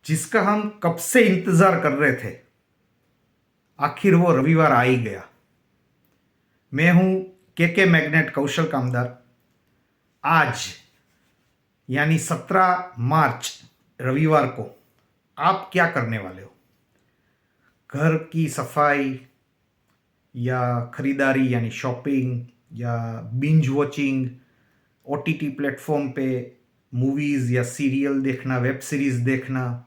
जिसका हम कब से इंतजार कर रहे थे, आखिर वो रविवार आ ही गया। मैं हूं के मैग्नेट कौशल कामदार। आज यानी 17 मार्च रविवार को आप क्या करने वाले हो? घर की सफाई या खरीदारी यानी शॉपिंग या बिंज वॉचिंग, ओटीटी प्लेटफॉर्म पे मूवीज़ या सीरियल देखना, वेब सीरीज़ देखना,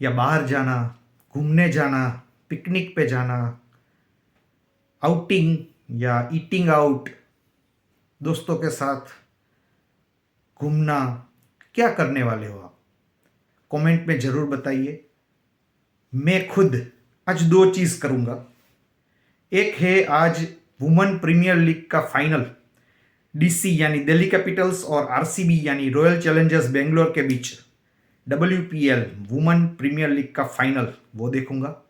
या बाहर जाना, घूमने जाना, पिकनिक पे जाना, आउटिंग या ईटिंग आउट, दोस्तों के साथ घूमना, क्या करने वाले हो आप? कमेंट में ज़रूर बताइए। मैं खुद आज दो चीज़ करूँगा। एक है आज वुमेन प्रीमियर लीग का फाइनल, डीसी यानी दिल्ली कैपिटल्स और आरसीबी यानी रॉयल चैलेंजर्स बेंगलोर के बीच WPL वुमेन प्रीमियर लीग का फाइनल, वो देखूंगा।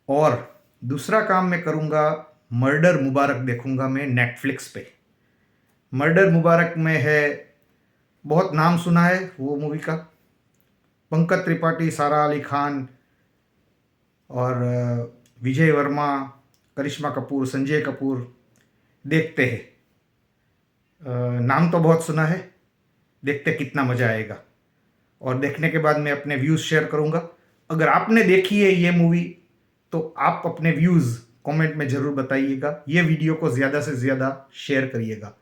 और दूसरा काम मैं करूंगा, मर्डर मुबारक देखूंगा मैं नेटफ्लिक्स पे। मर्डर मुबारक में है, बहुत नाम सुना है वो मूवी का, पंकज त्रिपाठी, सारा अली खान और विजय वर्मा, करिश्मा कपूर, संजय कपूर। देखते हैं, नाम तो बहुत सुना है, देखते कितना मज़ा आएगा। और देखने के बाद मैं अपने व्यूज़ शेयर करूंगा। अगर आपने देखी है ये मूवी तो आप अपने व्यूज़ कमेंट में ज़रूर बताइएगा। ये वीडियो को ज़्यादा से ज़्यादा शेयर करिएगा।